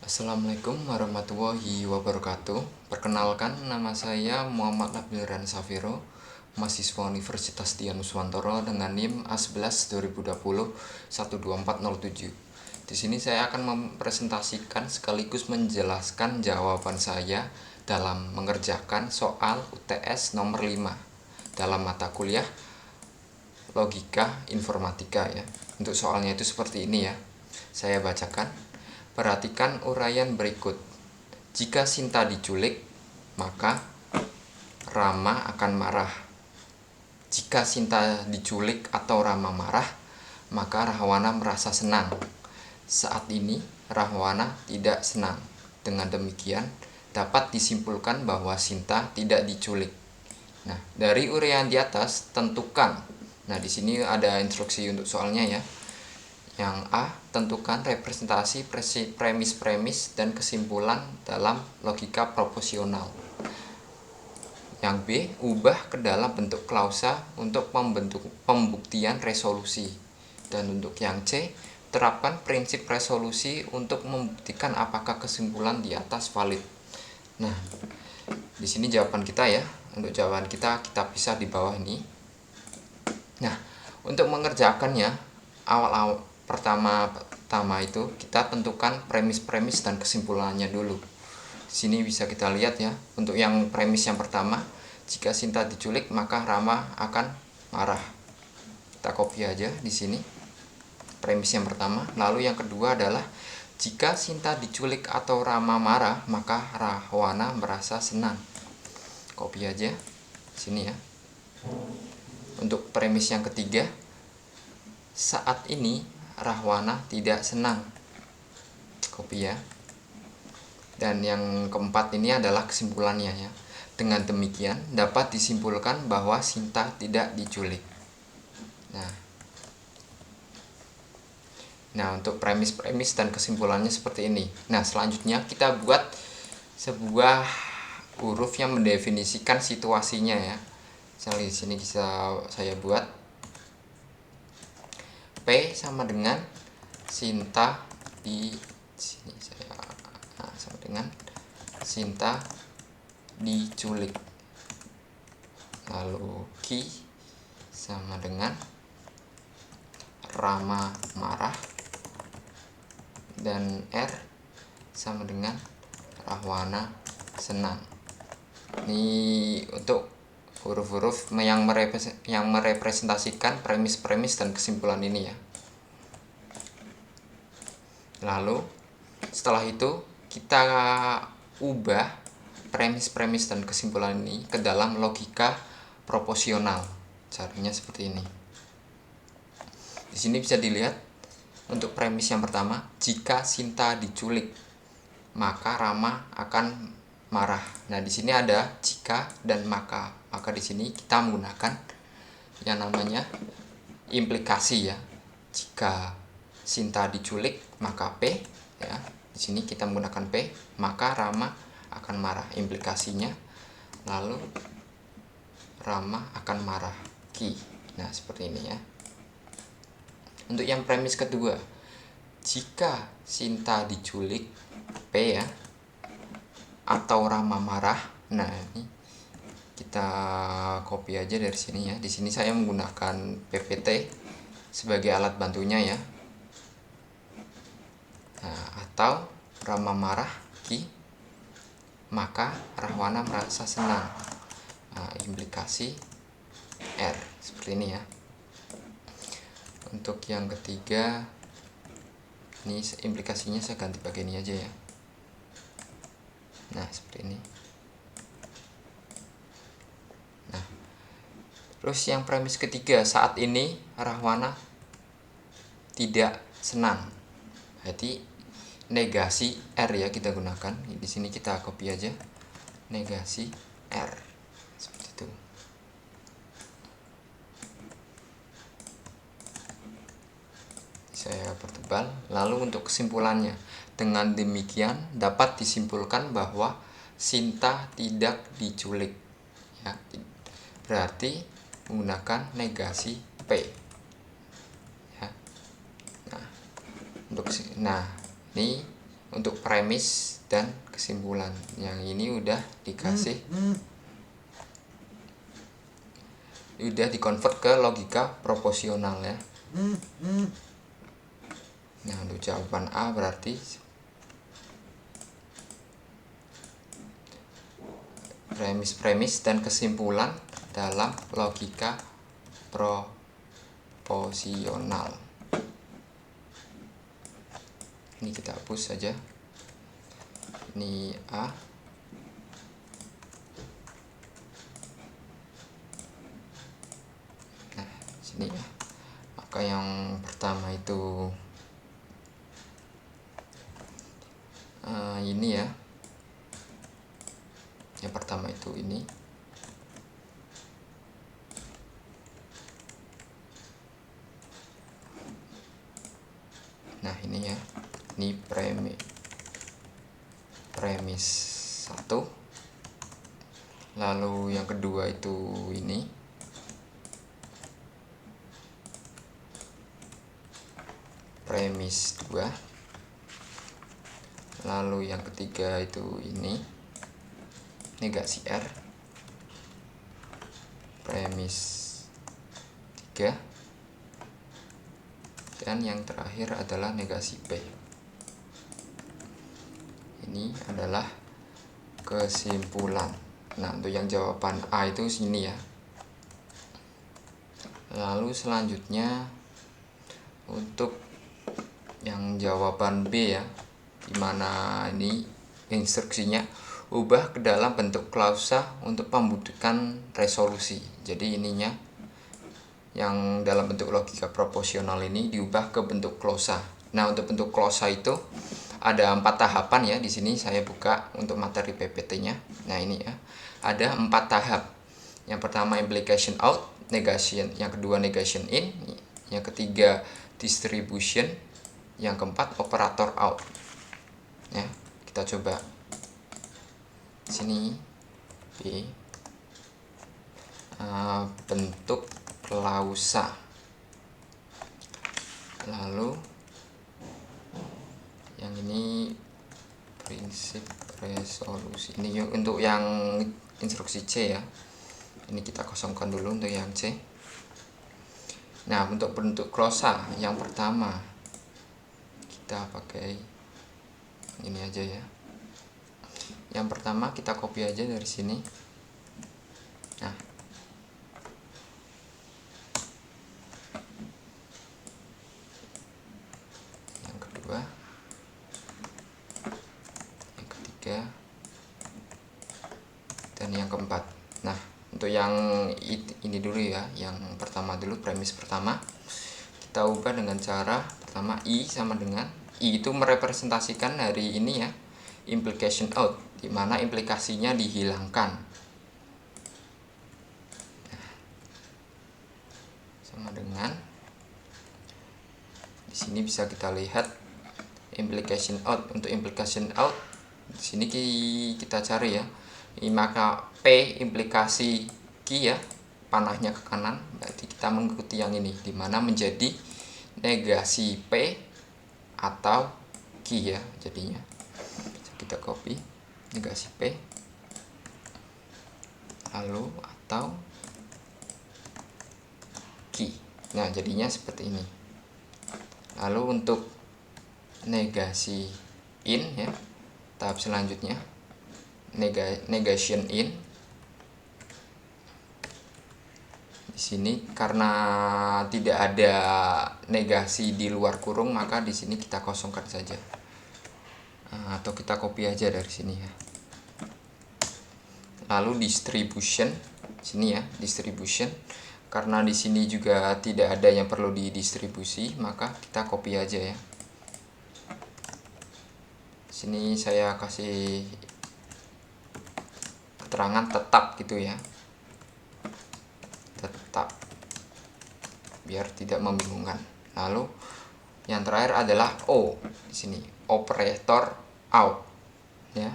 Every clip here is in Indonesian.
Assalamualaikum warahmatullahi wabarakatuh. Perkenalkan, nama saya Muhammad Nabil Safiro, mahasiswa Universitas Dian Nuswantoro dengan NIM A11 2020 12407. Di sini saya akan mempresentasikan sekaligus menjelaskan jawaban saya dalam mengerjakan soal UTS nomor 5 dalam mata kuliah Logika Informatika ya. Untuk soalnya itu seperti ini ya. Saya bacakan. Perhatikan uraian berikut. Jika Sinta diculik, maka Rama akan marah. Jika Sinta diculik atau Rama marah, maka Rahwana merasa senang. Saat ini Rahwana tidak senang. Dengan demikian, dapat disimpulkan bahwa Sinta tidak diculik. Nah, dari uraian di atas tentukan. Nah, di sini ada instruksi untuk soalnya ya. Yang A, tentukan representasi premis-premis dan kesimpulan dalam logika proporsional. Yang B, ubah ke dalam bentuk klausa untuk pembuktian resolusi. Dan untuk yang C, terapkan prinsip resolusi untuk membuktikan apakah kesimpulan di atas valid. Nah, di sini jawaban kita ya. Untuk jawaban kita pisah di bawah ini. Nah, untuk mengerjakannya awal-awal pertama itu kita tentukan premis-premis dan kesimpulannya dulu. Di sini bisa kita lihat ya. Untuk yang premis yang pertama, jika Sinta diculik maka Rama akan marah. Kita copy aja di sini. Premis yang pertama. Lalu yang kedua adalah jika Sinta diculik atau Rama marah, maka Rahwana merasa senang. Copy aja sini ya. Untuk premis yang ketiga, saat ini Rahwana tidak senang. Copy ya. Dan yang keempat ini adalah kesimpulannya ya. Dengan demikian dapat disimpulkan bahwa Sinta tidak diculik. Nah, untuk premis-premis dan kesimpulannya seperti ini. Nah, selanjutnya kita buat sebuah huruf yang mendefinisikan situasinya ya. Misalnya di sini bisa saya buat P sama dengan Sinta di sini sama dengan Sinta diculik. Lalu Q sama dengan Rama marah, dan R sama dengan Rahwana senang. Ini untuk huruf-huruf yang merepresentasikan premis-premis dan kesimpulan ini ya. Lalu setelah itu kita ubah premis-premis dan kesimpulan ini ke dalam logika proporsional. Caranya seperti ini. Di sini bisa dilihat untuk premis yang pertama, jika Sinta diculik maka Rama akan marah. Nah, di sini ada jika dan maka. Maka di sini kita menggunakan yang namanya implikasi ya. Jika Sinta diculik maka P ya. Di sini kita menggunakan P, maka Rama akan marah. Implikasinya lalu Rama akan marah. Q. Nah, seperti ini ya. Untuk yang premis kedua, jika Sinta diculik P ya, atau Rama marah. Nah, ini kita copy aja dari sini ya. Di sini saya menggunakan PPT sebagai alat bantunya ya. Nah, atau Rama marah Q, maka Rahwana merasa senang. Nah, implikasi R seperti ini ya. Untuk yang ketiga, ini implikasinya saya ganti bagian ini aja ya. Nah, seperti ini. Nah, terus yang premis ketiga, saat ini Rahwana tidak senang. Jadi negasi R ya kita gunakan. Di sini kita copy aja. Negasi R. Seperti itu. Saya pertebal. Lalu untuk kesimpulannya, dengan demikian dapat disimpulkan bahwa Sinta tidak diculik ya. Berarti menggunakan negasi P ya. Nah, ini untuk premis dan kesimpulan. Yang ini udah dikasih, udah dikonvert ke logika proporsional ya. Nah, untuk jawaban A berarti premis dan kesimpulan dalam logika proporsional. Ini kita hapus saja. Ini A. Nah, sini ya. Maka yang pertama itu ini ya. Yang pertama itu ini. Nah, ini ya. Ini premis 1. Lalu yang kedua itu ini. Premis 2. Lalu yang ketiga itu ini. Negasi R. Premis 3. Dan yang terakhir adalah negasi P. Ini adalah kesimpulan. Nah, untuk yang jawaban A itu sini ya. Lalu selanjutnya untuk yang jawaban B ya, dimana ini instruksinya ubah ke dalam bentuk klausa untuk pembentukan resolusi. Jadi ininya yang dalam bentuk logika proporsional ini diubah ke bentuk klausa. Nah, untuk bentuk klausa itu ada 4 tahapan ya. Di sini saya buka untuk materi PPT-nya. Nah, ini ya. Ada 4 tahap. Yang pertama implication out, negation, yang kedua negation in, yang ketiga distribution, yang keempat operator out. Ya, kita coba sini B, bentuk klausa. Lalu yang ini prinsip resolusi. Ini untuk yang instruksi C ya. Ini kita kosongkan dulu untuk yang C. Nah, untuk bentuk klausa yang pertama kita pakai ini aja ya. Yang pertama kita copy aja dari sini. Nah, yang kedua, yang ketiga, dan yang keempat. Nah, untuk yang ini dulu ya, yang pertama dulu, premis pertama kita ubah dengan cara pertama I sama dengan I itu merepresentasikan dari ini ya, implication out, dimana implikasinya dihilangkan. Nah, sama dengan di sini bisa kita lihat implication out. Untuk implication out di sini kita cari ya, maka P implikasi Q ya, panahnya ke kanan, berarti kita mengikuti yang ini, dimana menjadi negasi P atau Q ya jadinya. Kita copy negasi P lalu atau Q. Nah, jadinya seperti ini. Lalu untuk negasi in ya, tahap selanjutnya negation in. Di sini karena tidak ada negasi di luar kurung, maka di sini kita kosongkan saja. Atau kita copy aja dari sini ya. Lalu distribution sini ya, distribution. Karena di sini juga tidak ada yang perlu didistribusi, maka kita copy aja ya. Sini saya kasih keterangan tetap gitu ya, tetap, biar tidak membingungkan. Lalu yang terakhir adalah O di sini, operator out ya,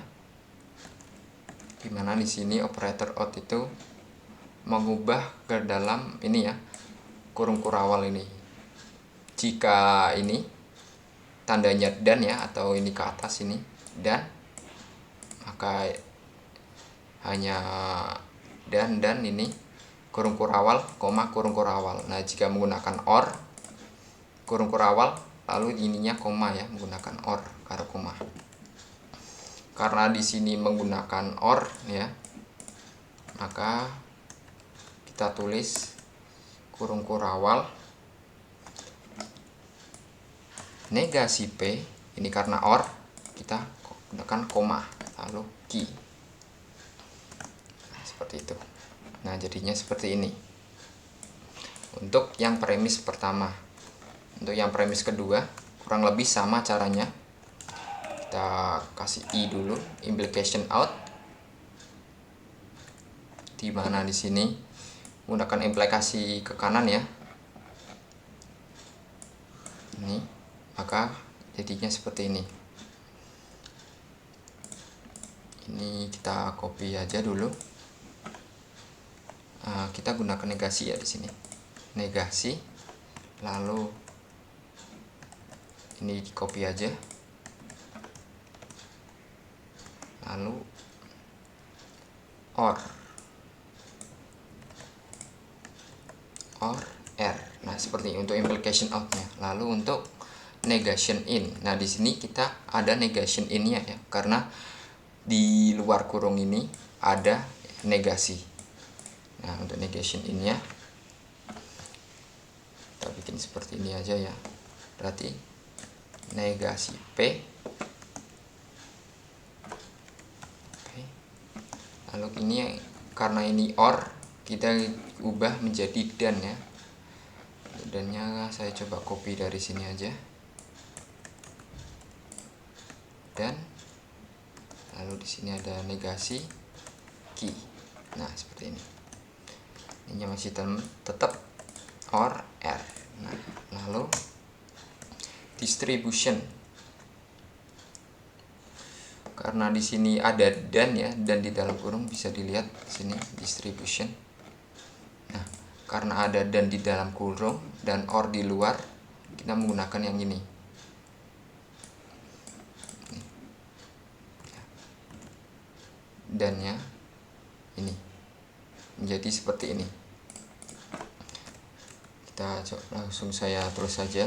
dimana di sini operator out itu mengubah ke dalam ini ya, kurung kurawal ini. Jika ini tandanya dan ya, atau ini ke atas ini dan, maka hanya dan ini kurung kurawal, koma kurung kurawal. Nah, jika menggunakan or kurung kurawal lalu ininya koma ya, menggunakan or karena koma. Karena di sini menggunakan or ya, maka kita tulis kurung kurawal negasi P, ini karena or kita gunakan koma lalu Q. Nah, seperti itu. Nah, jadinya seperti ini untuk yang premis pertama. Untuk yang premis kedua kurang lebih sama caranya. Kita kasih I dulu, implication out, dimana di sini menggunakan implikasi ke kanan ya, ini, maka jadinya seperti ini. Ini kita copy aja dulu. Kita gunakan negasi ya di sini, negasi, lalu ini di copy aja, lalu or R. Nah, seperti ini untuk implication outnya. Lalu untuk negation in, nah di sini kita ada negation in-nya ya, karena di luar kurung ini ada negasi. Nah, untuk negation in-nya kita bikin seperti ini aja ya. Berarti negasi P. Oke. Lalu ini karena ini or, kita ubah menjadi dan ya. Dan-nya saya coba copy dari sini aja. Dan lalu di sini ada negasi key. Nah, seperti ini. Ini masih tetap or R. Nah, lalu distribution. Karena di sini ada dan ya, dan di dalam kurung bisa dilihat sini distribution. Nah, karena ada dan di dalam kurung dan or di luar, kita menggunakan yang ini. Dan-nya ini menjadi seperti ini. Kita coba langsung saya terus saja.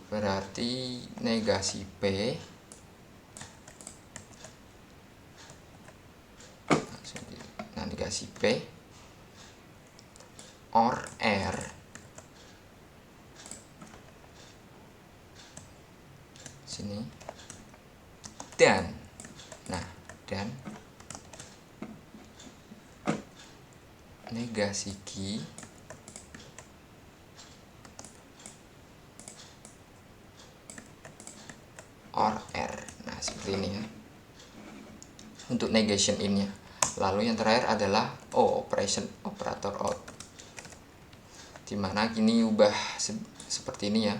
Berarti negasi P negasi P or R sini dan, nah, dan negasi Q or R. Nah, seperti ini ya untuk negation in-nya. Lalu yang terakhir adalah operation operator out, dimana kini ubah seperti ini ya,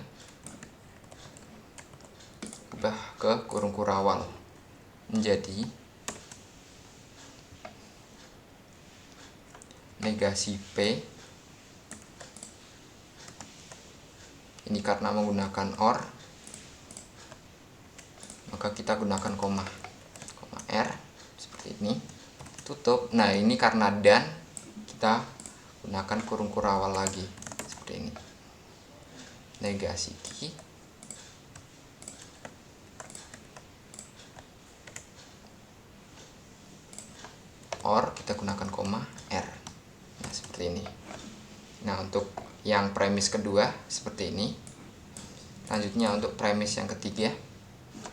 ubah ke kurung kurawal menjadi negasi P. Ini karena menggunakan or, maka kita gunakan koma R seperti ini, tutup. Nah, ini karena dan, kita gunakan kurung kurawal lagi seperti ini, negasi Q or, kita gunakan koma R. Nah, seperti ini. Nah, untuk yang premis kedua seperti ini. Lanjutnya untuk premis yang ketiga,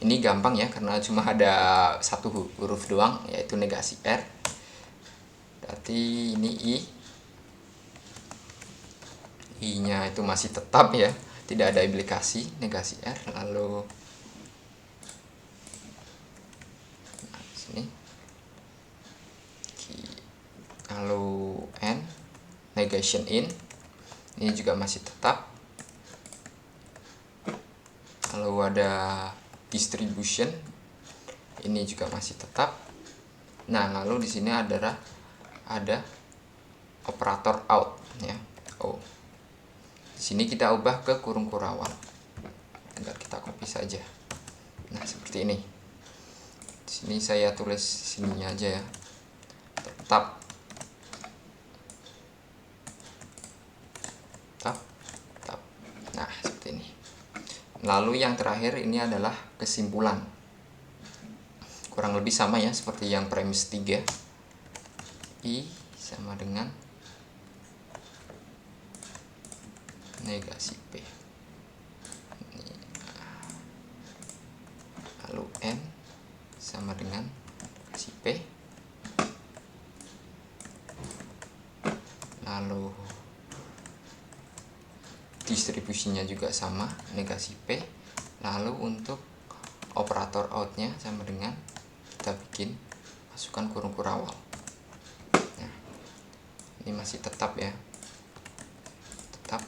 ini gampang ya, karena cuma ada satu huruf doang, yaitu negasi R. Berarti ini I-nya itu masih tetap ya, tidak ada implikasi, negasi R. Lalu nah, sini lalu N, negation in, ini juga masih tetap. Lalu ada distribution, ini juga masih tetap. Nah, lalu di sini ada operator out ya. Di sini kita ubah ke kurung kurawal. tinggal kita copy saja. Nah, seperti ini. Di sini saya tulis sininya aja ya. Tetap tetap. Nah, seperti ini. Lalu yang terakhir ini adalah kesimpulan. Kurang lebih sama ya seperti yang premis 3. I sama dengan negasi P. Lalu N sama dengan negasi P. Lalu distribusinya juga sama, negasi P. Lalu untuk operator outnya sama dengan, kita bikin masukkan kurung kurawal. Nah, ini masih tetap ya, tetap.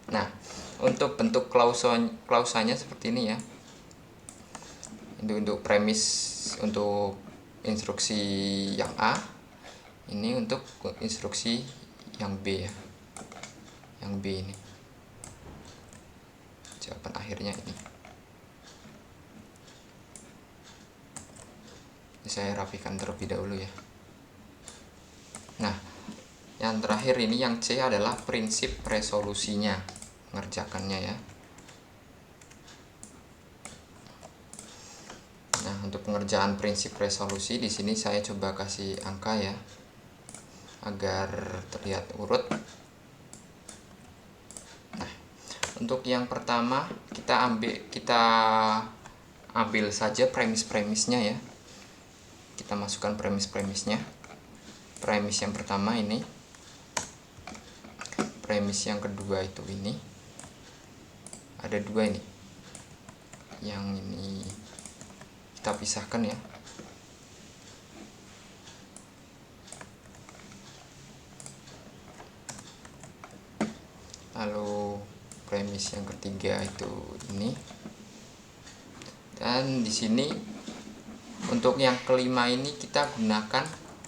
Nah, untuk bentuk klausanya seperti ini ya. Untuk premis, untuk instruksi yang A, ini untuk instruksi yang B ya, yang B ini jawaban akhirnya ini. Saya rapikan terlebih dahulu ya. Nah, yang terakhir ini yang C adalah prinsip resolusinya, mengerjakannya ya. Nah, untuk pengerjaan prinsip resolusi di sini saya coba kasih angka ya, agar terlihat urut. Nah, untuk yang pertama kita ambil saja premis-premisnya ya. Kita masukkan premis-premisnya. Premis yang pertama ini, premis yang kedua itu ini. Ada dua ini. Yang ini kita pisahkan ya. Lalu premis yang ketiga itu ini. Dan di sini untuk yang kelima ini kita gunakan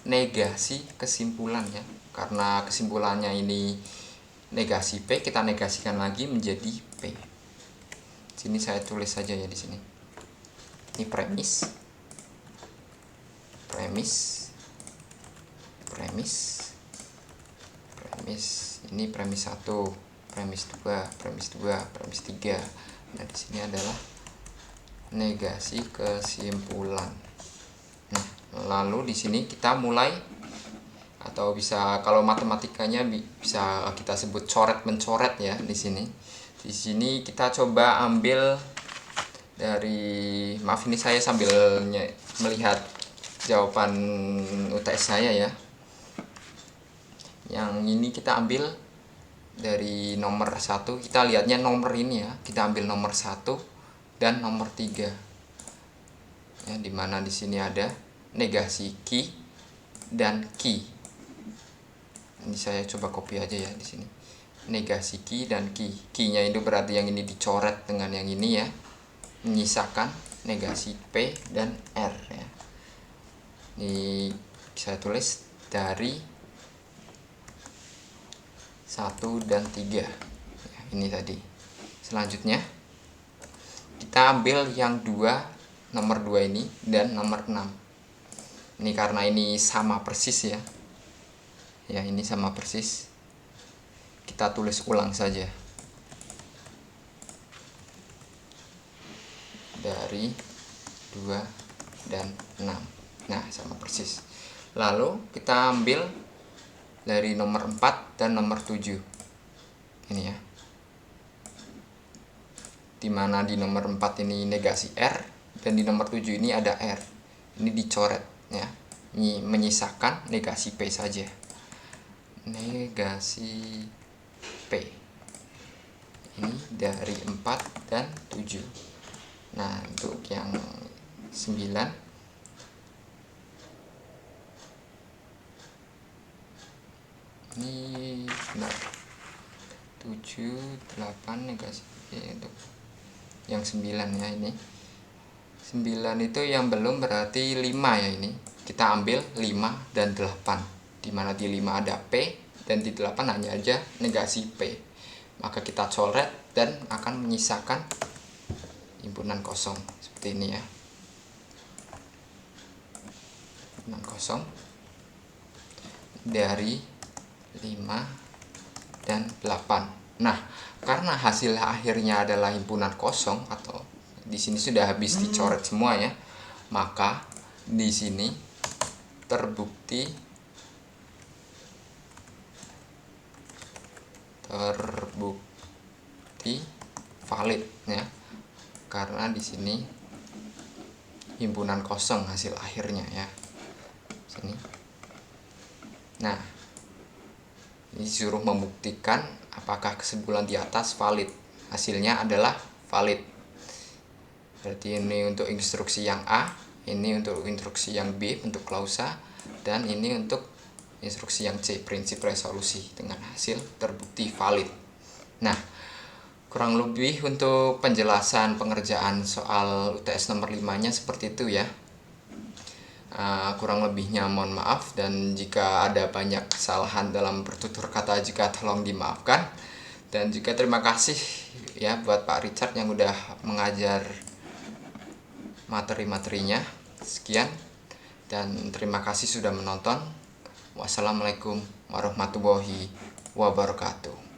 negasi kesimpulan ya. Karena kesimpulannya ini negasi P, kita negasikan lagi menjadi P. Sini saya tulis saja ya di sini. Ini premis. Ini premis 1, premis 2, premis 3. Nah, di sini adalah negasi kesimpulan. Nah, lalu di sini kita mulai, atau bisa kalau matematikanya bisa kita sebut coret-mencoret ya di sini. Di sini kita coba ambil dari, maaf ini saya sambil melihat jawaban UTS saya ya. Yang ini kita ambil dari nomor 1, kita lihatnya nomor ini ya. Kita ambil nomor 1 dan nomor 3. Ya, dimana di sini ada negasi ki dan ki. Ini saya coba copy aja ya di sini. Negasi ki dan ki. Ki-nya itu berarti yang ini dicoret dengan yang ini ya. Menyisakan negasi P dan R ya. Ini saya tulis dari 1 dan 3 ya, ini tadi. Selanjutnya kita ambil yang nomor 2 ini dan nomor 6. Ini karena ini sama persis ya. Ya, ini sama persis. Kita tulis ulang saja. Dari 2 dan 6. Nah, sama persis. Lalu kita ambil dari nomor 4 dan nomor 7. Ini ya. Dimana di nomor 4 ini negasi R, dan di nomor 7 ini ada R. Ini dicoret ya. Ini menyisakan negasi P saja. Negasi P. Ini dari 4 dan 7. Nah, untuk yang 9 ini benar. 7, 8 negasi P untuk yang 9 ya ini. 9 itu yang belum berarti 5 ya ini. Kita ambil 5 dan 8. Dimana di 5 ada P dan di 8 hanya aja negasi P. maka kita coret dan akan menyisakan himpunan kosong seperti ini ya. Himpunan kosong dari 5 dan 8. Nah, karena hasil akhirnya adalah himpunan kosong atau di sini sudah habis dicoret semua ya, maka di sini terbukti valid ya, karena di sini himpunan kosong hasil akhirnya ya. Sini. Nah, ini disuruh membuktikan apakah kesimpulan di atas valid. Hasilnya adalah valid. Berarti ini untuk instruksi yang A, ini untuk instruksi yang B bentuk klausa, dan ini untuk instruksi yang C prinsip resolusi dengan hasil terbukti valid. Nah, kurang lebih untuk penjelasan pengerjaan soal UTS nomor 5-nya seperti itu ya. Kurang lebihnya mohon maaf, dan jika ada banyak kesalahan dalam bertutur kata juga tolong dimaafkan. Dan juga terima kasih ya buat Pak Richard yang udah mengajar materi-materinya. Sekian dan terima kasih sudah menonton. Wassalamualaikum warahmatullahi wabarakatuh.